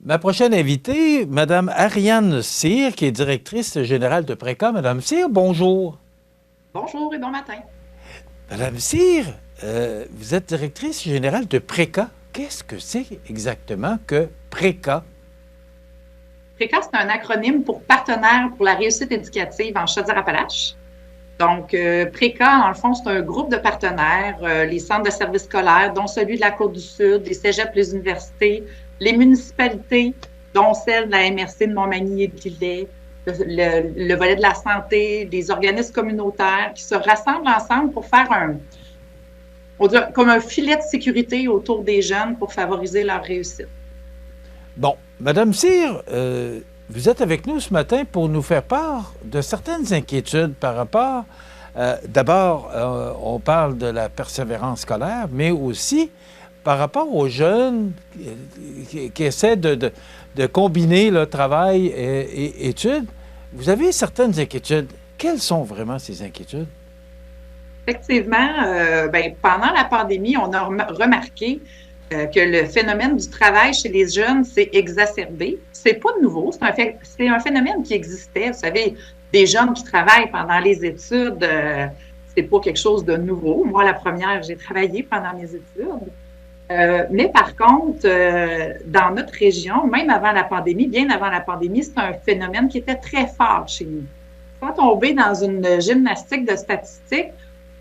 Ma prochaine invitée, Mme Ariane Cyr, qui est directrice générale de Préca. Mme Cyr, bonjour. Bonjour et bon matin. Mme Cyr, vous êtes directrice générale de Préca. Qu'est-ce que c'est exactement que Préca? PRECA, c'est un acronyme pour Partenaires pour la réussite éducative en Chaudière-Appalaches. Donc, PRECA, dans le fond, c'est un groupe de partenaires, les centres de services scolaires, dont celui de la Côte-du-Sud, les cégeps, les universités, les municipalités, dont celle de la MRC de Montmagny et de Lillet, le volet de la santé, des organismes communautaires qui se rassemblent ensemble pour faire comme un filet de sécurité autour des jeunes pour favoriser leur réussite. Bon, Mme Cyr, vous êtes avec nous ce matin pour nous faire part de certaines inquiétudes par rapport, d'abord, on parle de la persévérance scolaire, mais aussi par rapport aux jeunes qui essaient de combiner le travail et études. Vous avez certaines inquiétudes. Quelles sont vraiment ces inquiétudes? Effectivement, pendant la pandémie, on a remarqué que le phénomène du travail chez les jeunes s'est exacerbé. C'est pas nouveau, c'est un phénomène qui existait. Vous savez, des jeunes qui travaillent pendant les études, c'est pas quelque chose de nouveau. Moi, la première, j'ai travaillé pendant mes études. Mais par contre, dans notre région, même avant la pandémie, bien avant la pandémie, c'est un phénomène qui était très fort chez nous. Sans tomber dans une gymnastique de statistiques,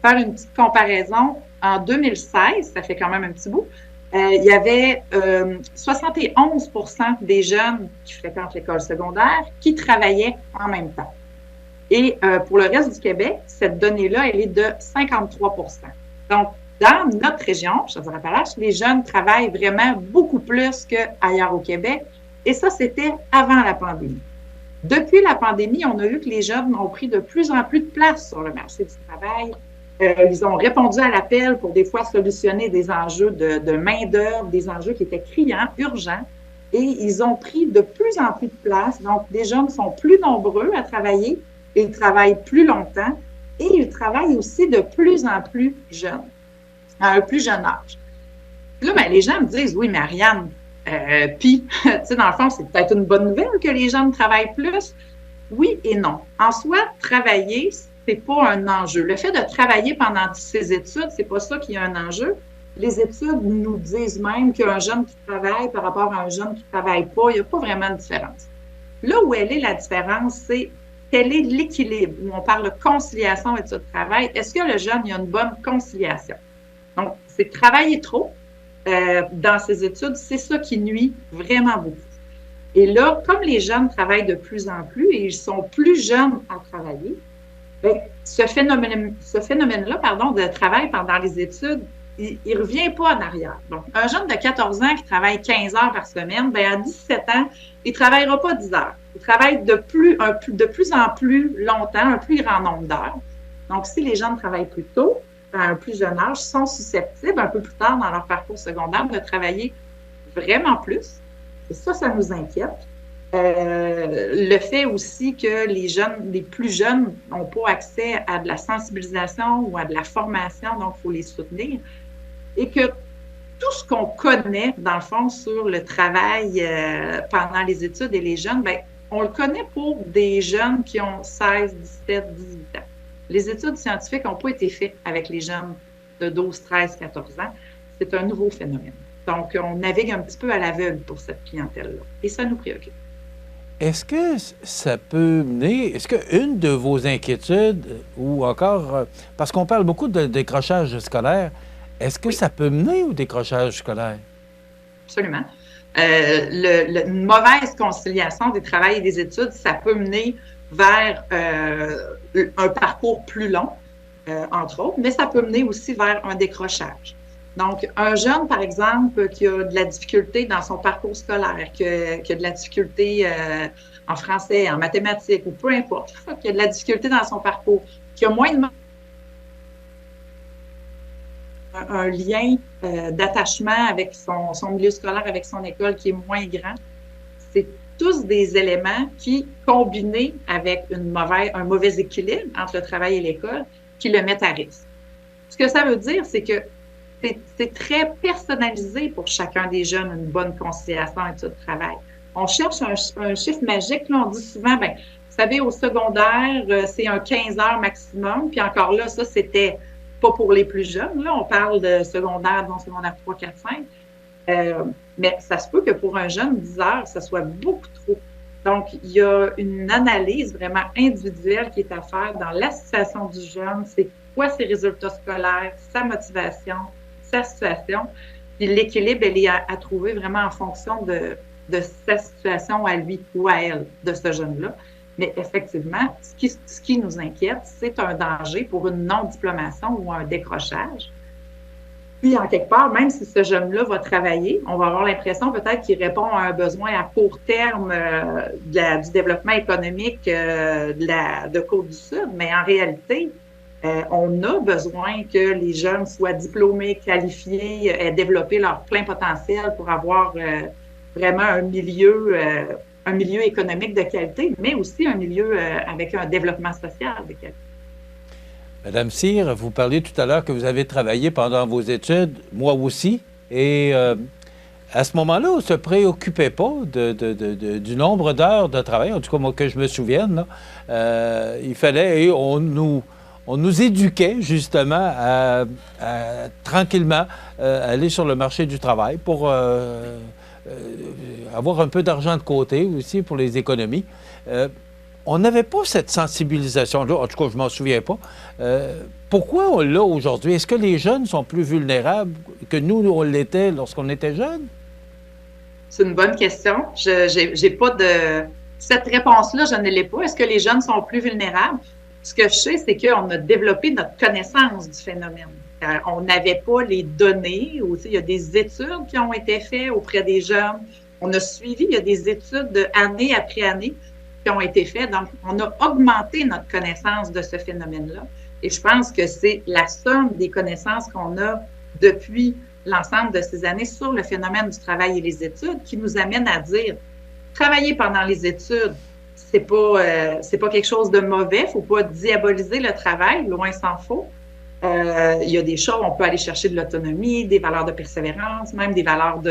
faire une petite comparaison, en 2016, ça fait quand même un petit bout, il y avait 71% des jeunes qui fréquentent l'école secondaire qui travaillaient en même temps. Et pour le reste du Québec, cette donnée-là, elle est de 53%. Donc, dans notre région, Chaudière-Appalaches, les jeunes travaillent vraiment beaucoup plus qu'ailleurs au Québec. Et ça, c'était avant la pandémie. Depuis la pandémie, on a vu que les jeunes ont pris de plus en plus de place sur le marché du travail. Ils ont répondu à l'appel pour des fois solutionner des enjeux de main-d'œuvre, des enjeux qui étaient criants, urgents. Et ils ont pris de plus en plus de place. Donc, les jeunes sont plus nombreux à travailler, ils travaillent plus longtemps et ils travaillent aussi de plus en plus jeunes, à un plus jeune âge. Là, les gens me disent, oui, mais Ariane, puis, tu sais, dans le fond, c'est peut-être une bonne nouvelle que les jeunes travaillent plus. Oui et non. En soi, travailler, c'est pas un enjeu. Le fait de travailler pendant ses études, c'est pas ça qui est un enjeu. Les études nous disent même qu'un jeune qui travaille par rapport à un jeune qui travaille pas, il n'y a pas vraiment de différence. Là où elle est la différence, c'est quel est l'équilibre, où on parle de conciliation études-travail. Est-ce que le jeune, il a une bonne conciliation? Donc, c'est travailler trop dans ses études, c'est ça qui nuit vraiment beaucoup. Et là, comme les jeunes travaillent de plus en plus et ils sont plus jeunes à travailler, ce phénomène-là, de travail pendant les études, il ne revient pas en arrière. Donc, un jeune de 14 ans qui travaille 15 heures par semaine, à 17 ans, il ne travaillera pas 10 heures. Il travaille de plus en plus longtemps, un plus grand nombre d'heures. Donc, si les jeunes travaillent plus tôt, à un plus jeune âge, sont susceptibles, un peu plus tard dans leur parcours secondaire, de travailler vraiment plus. Et ça nous inquiète. Le fait aussi que les plus jeunes n'ont pas accès à de la sensibilisation ou à de la formation, donc il faut les soutenir. Et que tout ce qu'on connaît, dans le fond, sur le travail pendant les études et les jeunes, on le connaît pour des jeunes qui ont 16, 17, 18 ans. Les études scientifiques n'ont pas été faites avec les jeunes de 12, 13, 14 ans. C'est un nouveau phénomène. Donc, on navigue un petit peu à l'aveugle pour cette clientèle-là. Et ça nous préoccupe. Est-ce que ça peut mener, est-ce qu'une de vos inquiétudes, ou encore, parce qu'on parle beaucoup de décrochage scolaire, est-ce que ça peut mener au décrochage scolaire? Absolument. Une mauvaise conciliation des travail et des études, ça peut mener vers un parcours plus long, entre autres, mais ça peut mener aussi vers un décrochage. Donc, un jeune, par exemple, qui a de la difficulté dans son parcours scolaire, qui a de la difficulté en français, en mathématiques, ou peu importe, qui a de la difficulté dans son parcours, qui a moins de un lien d'attachement avec son milieu scolaire, avec son école qui est moins grand, c'est tous des éléments qui, combinés avec un mauvais équilibre entre le travail et l'école, qui le mettent à risque. Ce que ça veut dire, c'est que c'est très personnalisé pour chacun des jeunes, une bonne conciliation études-travail. on cherche un chiffre magique. Là, on dit souvent, ben, vous savez, au secondaire, c'est un 15 heures maximum. Puis encore là, ça, c'était pas pour les plus jeunes. Là, on parle de secondaire, donc secondaire 3, 4, 5. Mais ça se peut que pour un jeune, 10 heures, ça soit beaucoup trop. Donc, il y a une analyse vraiment individuelle qui est à faire dans la situation du jeune. C'est quoi ses résultats scolaires, sa motivation, sa situation. Puis l'équilibre, elle est à trouver vraiment en fonction de sa situation à lui ou à elle, de ce jeune-là. Mais effectivement, ce qui nous inquiète, c'est un danger pour une non-diplomation ou un décrochage. Puis, en quelque part, même si ce jeune-là va travailler, on va avoir l'impression peut-être qu'il répond à un besoin à court terme du développement économique de Côte-du-Sud, mais en réalité, on a besoin que les jeunes soient diplômés, qualifiés, aient développé leur plein potentiel pour avoir vraiment un milieu économique de qualité, mais aussi un milieu avec un développement social de qualité. Madame Cyr, vous parliez tout à l'heure que vous avez travaillé pendant vos études, moi aussi, et à ce moment-là, on ne se préoccupait pas du nombre d'heures de travail, en tout cas moi que je me souvienne. Là, il fallait, et on nous éduquait justement à tranquillement aller sur le marché du travail pour avoir un peu d'argent de côté aussi pour les économies. On n'avait pas cette sensibilisation-là, en tout cas, je ne m'en souviens pas. Pourquoi on l'a aujourd'hui? Est-ce que les jeunes sont plus vulnérables que nous, on l'était lorsqu'on était jeunes? C'est une bonne question. J'ai pas de... Cette réponse-là, je ne l'ai pas. Est-ce que les jeunes sont plus vulnérables? Ce que je sais, c'est qu'on a développé notre connaissance du phénomène. On n'avait pas les données. Aussi, il y a des études qui ont été faites auprès des jeunes. On a suivi, il y a des études année après année qui ont été faites. Donc, on a augmenté notre connaissance de ce phénomène-là. Et je pense que c'est la somme des connaissances qu'on a depuis l'ensemble de ces années sur le phénomène du travail et les études qui nous amène à dire travailler pendant les études, c'est pas quelque chose de mauvais. Il ne faut pas diaboliser le travail, loin s'en faut. Il y a des choses, on peut aller chercher de l'autonomie, des valeurs de persévérance, même des valeurs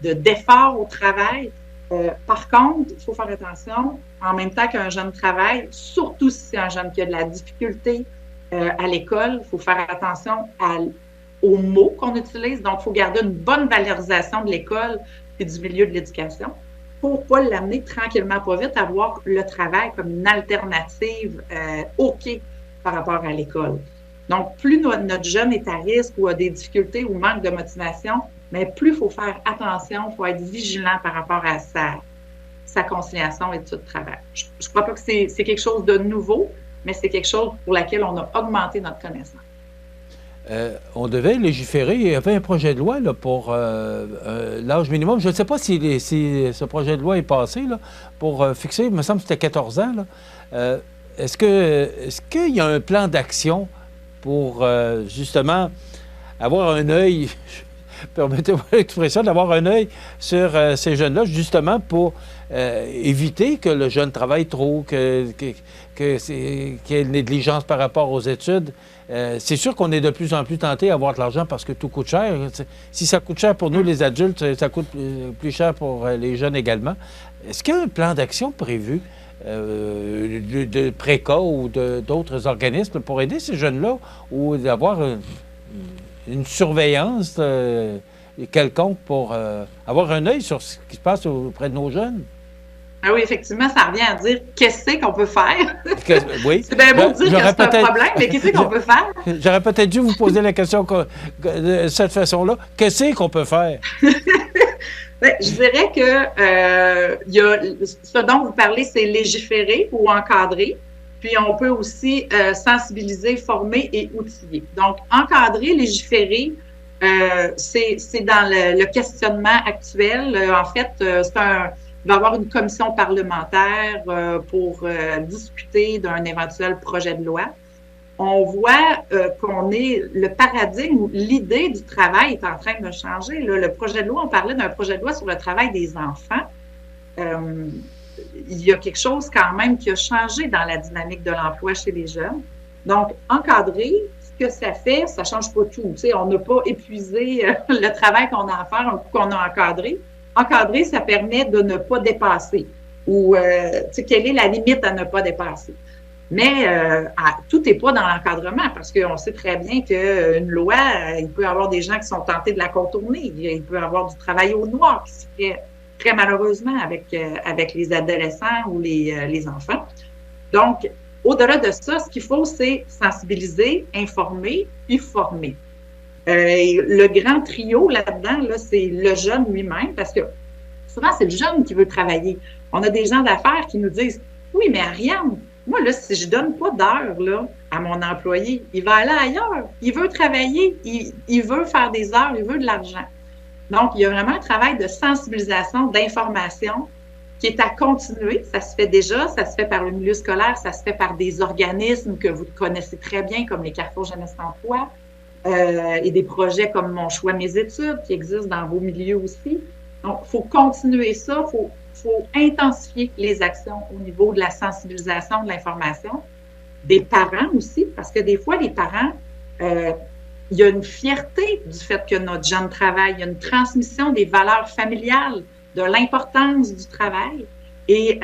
d'effort au travail. Par contre, il faut faire attention, en même temps qu'un jeune travaille, surtout si c'est un jeune qui a de la difficulté à l'école, il faut faire attention aux mots qu'on utilise. Donc, il faut garder une bonne valorisation de l'école et du milieu de l'éducation pour pas l'amener tranquillement, pas vite, à voir le travail comme une alternative OK par rapport à l'école. Donc, plus notre jeune est à risque ou a des difficultés ou manque de motivation, mais plus il faut faire attention, il faut être vigilant par rapport à sa conciliation études-travail. Je ne crois pas que c'est quelque chose de nouveau, mais c'est quelque chose pour laquelle on a augmenté notre connaissance. On devait légiférer. Il y avait un projet de loi là, pour l'âge minimum. Je ne sais pas si ce projet de loi est passé là, pour fixer, il me semble que c'était 14 ans. Là. Est-ce qu'il y a un plan d'action pour justement avoir un œil, permettez-moi l'expression, d'avoir un œil sur ces jeunes-là, justement pour éviter que le jeune travaille trop, qu'il y ait une négligence par rapport aux études. C'est sûr qu'on est de plus en plus tenté à avoir de l'argent parce que tout coûte cher. Si ça coûte cher pour nous, les adultes, ça coûte plus cher pour les jeunes également. Est-ce qu'il y a un plan d'action prévu de Préca ou d'autres organismes pour aider ces jeunes-là ou d'avoir une surveillance quelconque pour avoir un œil sur ce qui se passe auprès de nos jeunes? Ah oui, effectivement, ça revient à dire qu'est-ce qu'on peut faire. Oui. C'est bien beau de dire que c'est un problème, mais qu'est-ce qu'on peut faire? J'aurais peut-être dû vous poser la question de cette façon-là. Qu'est-ce qu'on peut faire? Bien, je dirais que ce dont vous parlez, c'est légiférer ou encadrer. Puis, on peut aussi sensibiliser, former et outiller. Donc, encadrer, légiférer, c'est dans le questionnement actuel. En fait, il va y avoir une commission parlementaire pour discuter d'un éventuel projet de loi. On voit le paradigme ou l'idée du travail est en train de changer. Là, le projet de loi, on parlait d'un projet de loi sur le travail des enfants. Il y a quelque chose quand même qui a changé dans la dynamique de l'emploi chez les jeunes. Donc, encadrer, ce que ça fait, ça ne change pas tout. Tu sais, on n'a pas épuisé le travail qu'on a à faire un coup qu'on a encadré. encadrer, ça permet de ne pas dépasser ou quelle est la limite à ne pas dépasser. Mais tout n'est pas dans l'encadrement parce qu'on sait très bien qu'une loi, il peut y avoir des gens qui sont tentés de la contourner. Il peut y avoir du travail au noir qui se fait très malheureusement avec les adolescents ou les enfants. Donc, au-delà de ça, ce qu'il faut, c'est sensibiliser, informer, puis former. Le grand trio là-dedans, là, c'est le jeune lui-même parce que souvent, c'est le jeune qui veut travailler. On a des gens d'affaires qui nous disent « Oui, mais Ariane, moi, là, si je donne pas d'heures là, à mon employé, il va aller ailleurs. Il veut travailler, il veut faire des heures, il veut de l'argent. » Donc, il y a vraiment un travail de sensibilisation, d'information qui est à continuer. Ça se fait déjà, ça se fait par le milieu scolaire, ça se fait par des organismes que vous connaissez très bien, comme les Carrefour Jeunesse Emploi, et des projets comme Mon choix, mes études, qui existent dans vos milieux aussi. Donc, il faut continuer ça, il faut intensifier les actions au niveau de la sensibilisation, de l'information, des parents aussi, parce que des fois, les parents, il y a une fierté du fait que notre jeune travaille, il y a une transmission des valeurs familiales, de l'importance du travail, et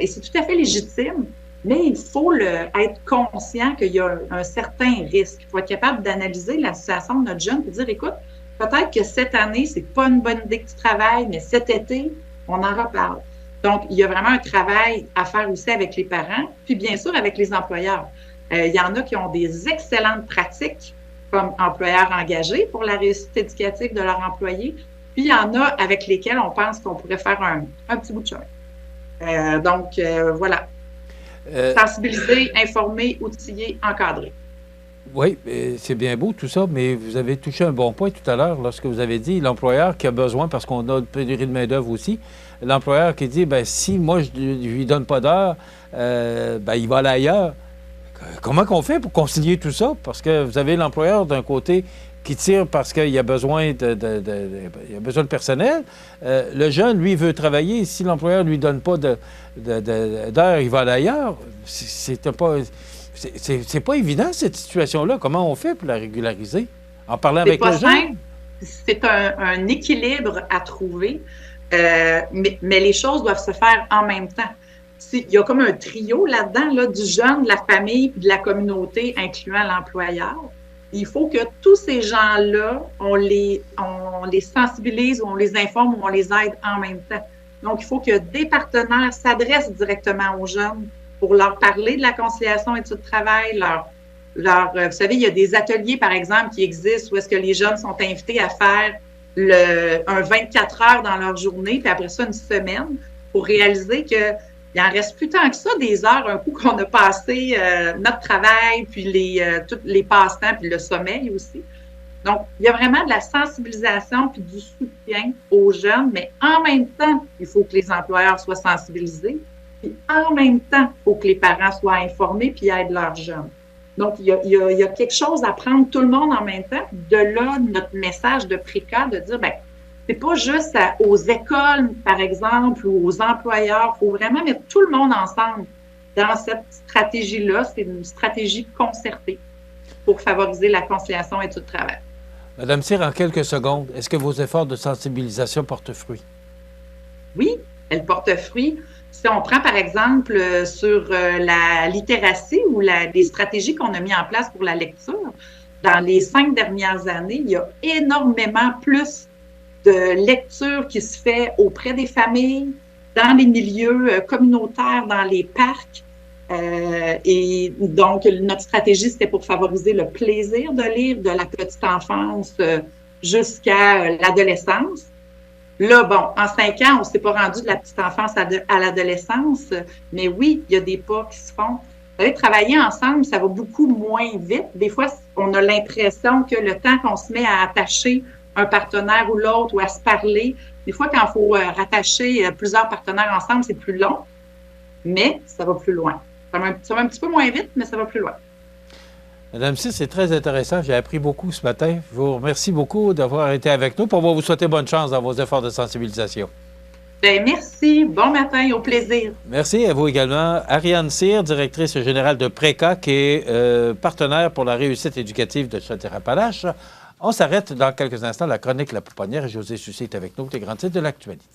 c'est tout à fait légitime, mais il faut être conscient qu'il y a un certain risque. Il faut être capable d'analyser la situation de notre jeune et dire, écoute, peut-être que cette année, c'est pas une bonne idée que tu travailles, mais cet été, on en reparle. Donc, il y a vraiment un travail à faire aussi avec les parents, puis bien sûr avec les employeurs. Il y en a qui ont des excellentes pratiques comme employeurs engagés pour la réussite éducative de leurs employés, puis il y en a avec lesquels on pense qu'on pourrait faire un petit bout de chemin. Donc, voilà. Sensibiliser, informer, outiller, encadrer. Oui, c'est bien beau tout ça, mais vous avez touché un bon point tout à l'heure lorsque vous avez dit l'employeur qui a besoin, parce qu'on a une pénurie de main-d'œuvre aussi, l'employeur qui dit, bien, si moi je ne lui donne pas d'heure, ben, il va aller ailleurs. Comment qu'on fait pour concilier tout ça? Parce que vous avez l'employeur d'un côté qui tire parce qu'il a besoin il a besoin de personnel. Le jeune, lui, veut travailler. Si l'employeur ne lui donne pas d'heure, il va aller ailleurs. C'est pas évident, cette situation-là. Comment on fait pour la régulariser? En parlant avec le jeune? C'est un équilibre à trouver, mais les choses doivent se faire en même temps. Il y a comme un trio là-dedans, là, du jeune, de la famille puis de la communauté, incluant l'employeur. Il faut que tous ces gens-là, on les sensibilise, ou on les informe, ou on les aide en même temps. Donc, il faut que des partenaires s'adressent directement aux jeunes pour leur parler de la conciliation études-travail, vous savez, il y a des ateliers, par exemple, qui existent où est-ce que les jeunes sont invités à faire un 24 heures dans leur journée, puis après ça, une semaine, pour réaliser que il en reste plus tant que ça des heures, un coup qu'on a passé notre travail, puis tous les passe-temps, puis le sommeil aussi. Donc, il y a vraiment de la sensibilisation puis du soutien aux jeunes, mais en même temps, il faut que les employeurs soient sensibilisés, puis en même temps, il faut que les parents soient informés puis aident leurs jeunes. Donc, il y a quelque chose à prendre tout le monde en même temps. De là, notre message de Préca, de dire, bien, c'est pas juste aux écoles, par exemple, ou aux employeurs. Il faut vraiment mettre tout le monde ensemble dans cette stratégie-là. C'est une stratégie concertée pour favoriser la conciliation études-travail. Madame Cyr, en quelques secondes, est-ce que vos efforts de sensibilisation portent fruit? Oui, elles portent fruit. Si on prend, par exemple, sur la littératie ou les stratégies qu'on a mises en place pour la lecture, dans les 5 dernières années, il y a énormément plus de lecture qui se fait auprès des familles, dans les milieux communautaires, dans les parcs. Et donc, notre stratégie, c'était pour favoriser le plaisir de lire de la petite enfance jusqu'à l'adolescence. Là, bon, en 5 ans, on ne s'est pas rendu de la petite enfance à l'adolescence, mais oui, il y a des pas qui se font. Vous savez, travailler ensemble, ça va beaucoup moins vite. Des fois, on a l'impression que le temps qu'on se met à attacher un partenaire ou l'autre ou à se parler, des fois, quand il faut rattacher plusieurs partenaires ensemble, c'est plus long, mais ça va plus loin. Ça va un petit peu moins vite, mais ça va plus loin. Madame Cyr, c'est très intéressant. J'ai appris beaucoup ce matin. Je vous remercie beaucoup d'avoir été avec nous. On va vous souhaiter bonne chance dans vos efforts de sensibilisation. Bien, merci. Bon matin. Au plaisir. Merci à vous également. Ariane Cyr, directrice générale de Préca, qui est partenaire pour la réussite éducative de Chaudière-Appalaches. On s'arrête dans quelques instants. La chronique La Pouponnière et José Sucy est avec nous pour les grands titres de l'actualité.